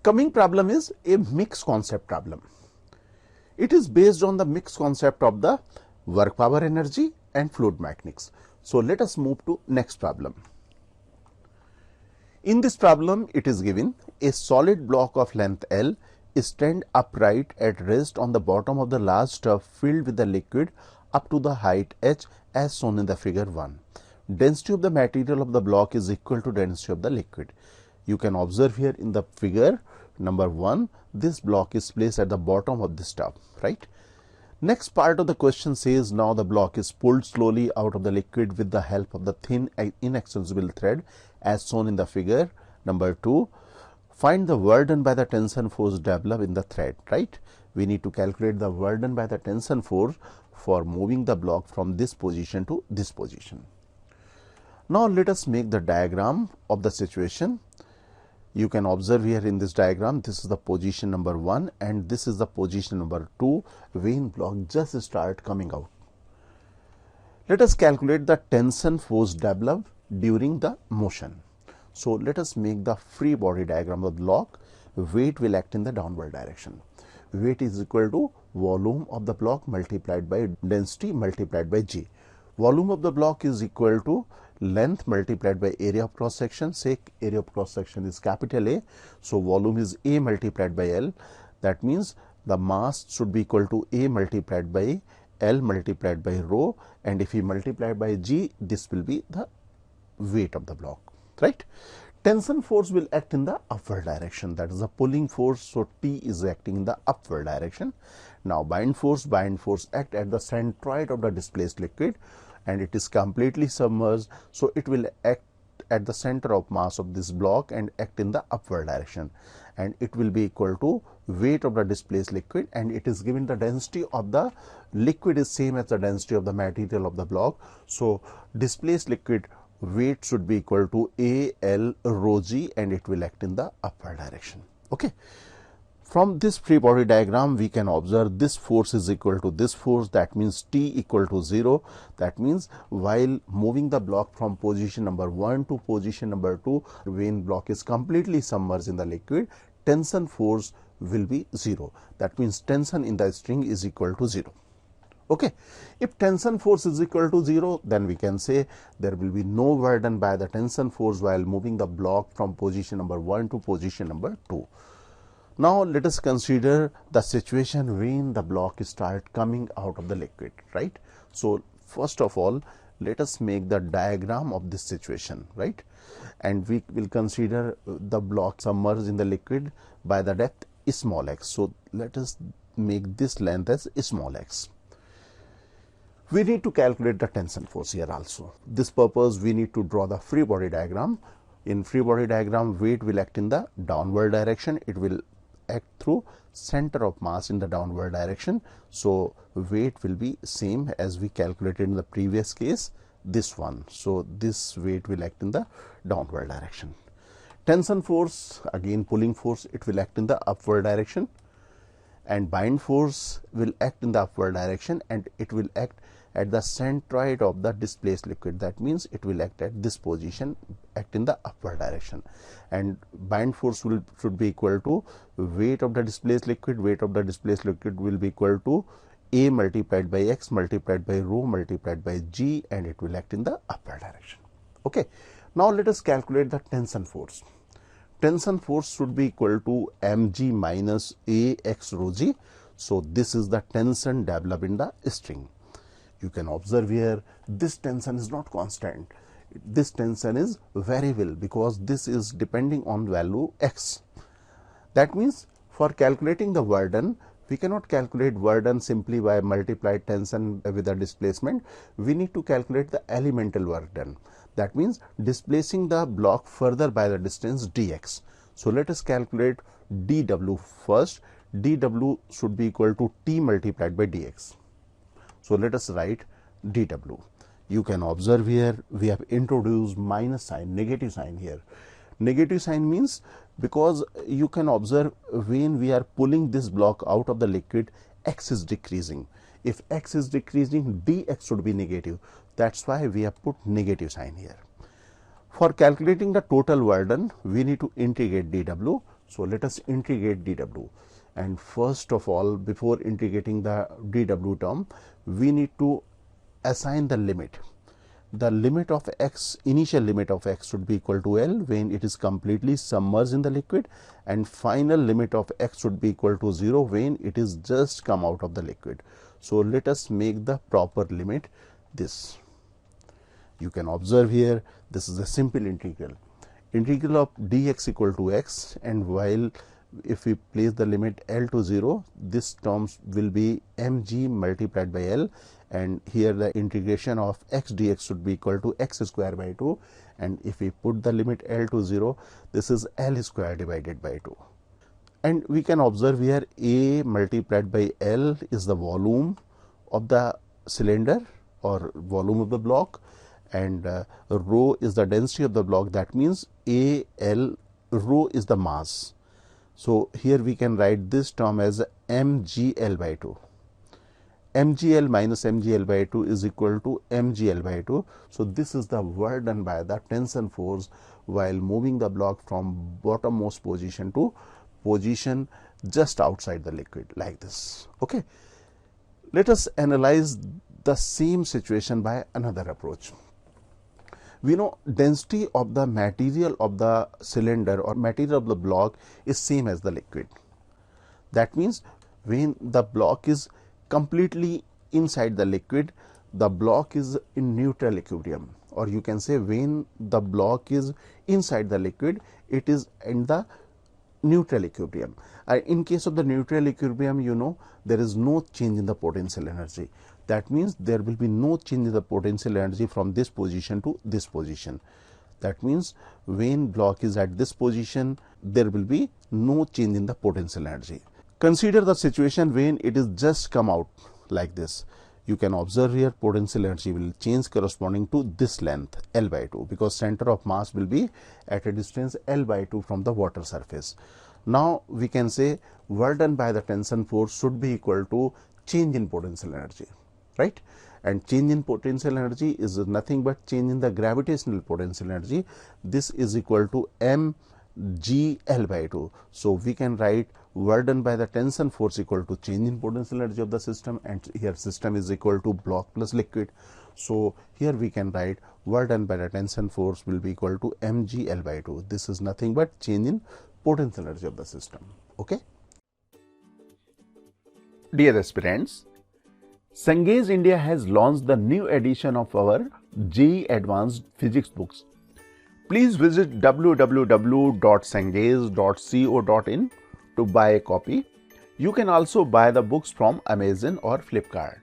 Coming problem is a mixed concept problem. It is based on the mixed concept of the work power energy and fluid mechanics. So let us move to next problem. In this problem, it is given a solid block of length L is stand upright at rest on the bottom of the large tub filled with the liquid up to the height h as shown in the figure 1. Density of the material of the block is equal to density of the liquid. You can observe here in the figure number 1, this block is placed at the bottom of this tub, right? Next part of the question says now the block is pulled slowly out of the liquid with the help of the thin inaccessible thread as shown in the figure number 2. Find the work done by the tension force developed in the thread, right? We need to calculate the work done by the tension force for moving the block from this position to this position. Now let us make the diagram of the situation. You can observe here in this diagram, this is the position number 1 and this is the position number 2 when block just start coming out. Let us calculate the tension force developed during the motion. So let us make the free body diagram of the block. Weight will act in the downward direction. Weight is equal to volume of the block multiplied by density multiplied by g. Volume of the block is equal to length multiplied by area of cross section. Say area of cross section is capital A, so volume is A multiplied by L. That means the mass should be equal to A multiplied by L multiplied by rho, and if we multiply by G, this will be the weight of the block, right? Tension force will act in the upward direction, that is the pulling force, so T is acting in the upward direction. Now bind force act at the centroid of the displaced liquid and it is completely submerged, so it will act at the center of mass of this block and act in the upward direction, and it will be equal to weight of the displaced liquid, and it is given the density of the liquid is same as the density of the material of the block. So displaced liquid weight should be equal to A L rho g and it will act in the upward direction. Okay. From this free body diagram, we can observe this force is equal to this force, that means T equal to 0. That means while moving the block from position number 1 to position number 2, when block is completely submerged in the liquid, tension force will be 0. That means tension in the string is equal to 0. Okay. If tension force is equal to 0, then we can say there will be no work done by the tension force while moving the block from position number 1 to position number 2. Now let us consider the situation when the block start coming out of the liquid, right? So first of all, let us make the diagram of this situation, right? And we will consider the block submerged in the liquid by the depth small x. So let us make this length as small x. We need to calculate the tension force here also. This purpose we need to draw the free body diagram. In free body diagram, weight will act in the downward direction. It will act through center of mass in the downward direction. So weight will be same as we calculated in the previous case, this one. So this weight will act in the downward direction. Tension force, again pulling force, it will act in the upward direction, and bind force will act in the upward direction and it will act at the centroid of the displaced liquid. That means it will act at this position, act in the upward direction, and bind force should be equal to weight of the displaced liquid. Weight of the displaced liquid will be equal to A multiplied by X multiplied by rho multiplied by G, and it will act in the upward direction. Okay. Now let us calculate the tension force. Tension force should be equal to mg minus A x rho g. So this is the tension developed in the string. You can observe here this tension is not constant. This tension is variable because this is depending on value x. That means for calculating the work done, we cannot calculate work done simply by multiplied tension with the displacement. We need to calculate the elemental work done. That means displacing the block further by the distance dx. So let us calculate dw first. dw should be equal to T multiplied by dx. So let us write dw. You can observe here we have introduced minus sign, negative sign here. Negative sign means because you can observe when we are pulling this block out of the liquid, x is decreasing. If x is decreasing, dx should be negative. That's why we have put negative sign here. For calculating the total work done, we need to integrate dw. So let us integrate dW. And first of all, before integrating the dW term, we need to assign the limit. The limit of x, initial limit of x should be equal to L when it is completely submerged in the liquid, and final limit of x should be equal to 0 when it is just come out of the liquid. So let us make the proper limit this. You can observe here, this is a simple integral. Integral of dx equal to x, and while if we place the limit L to 0, this terms will be mg multiplied by L, and here the integration of x dx should be equal to x square by 2, and if we put the limit L to 0, this is L square divided by 2. And we can observe here A multiplied by L is the volume of the cylinder or volume of the block, and rho is the density of the block. That means AL, rho is the mass. So here we can write this term as mgl by 2. mgl minus mgl by 2 is equal to mgl by 2. So this is the work done by the tension force while moving the block from bottommost position to position just outside the liquid, like this. Okay. Let us analyze the same situation by another approach. We know density of the material of the cylinder or material of the block is same as the liquid. That means when the block is completely inside the liquid, the block is in neutral equilibrium, or you can say when the block is inside the liquid, it is in the neutral equilibrium. In case of the neutral equilibrium, you know, there is no change in the potential energy. That means there will be no change in the potential energy from this position to this position. That means when block is at this position, there will be no change in the potential energy. Consider the situation when it is just come out like this. You can observe here potential energy will change corresponding to this length L by 2, because center of mass will be at a distance L by 2 from the water surface. Now we can say work done by the tension force should be equal to change in potential energy, right? And change in potential energy is nothing but change in the gravitational potential energy. This is equal to mgl by 2. So we can write work done by the tension force equal to change in potential energy of the system, and here system is equal to block plus liquid. So here we can write work done by the tension force will be equal to mgl by 2. This is nothing but change in potential energy of the system. Okay. Dear aspirants, Cengage India has launched the new edition of our JEE Advanced Physics books. Please visit www.cengage.co.in to buy a copy. You can also buy the books from Amazon or Flipkart.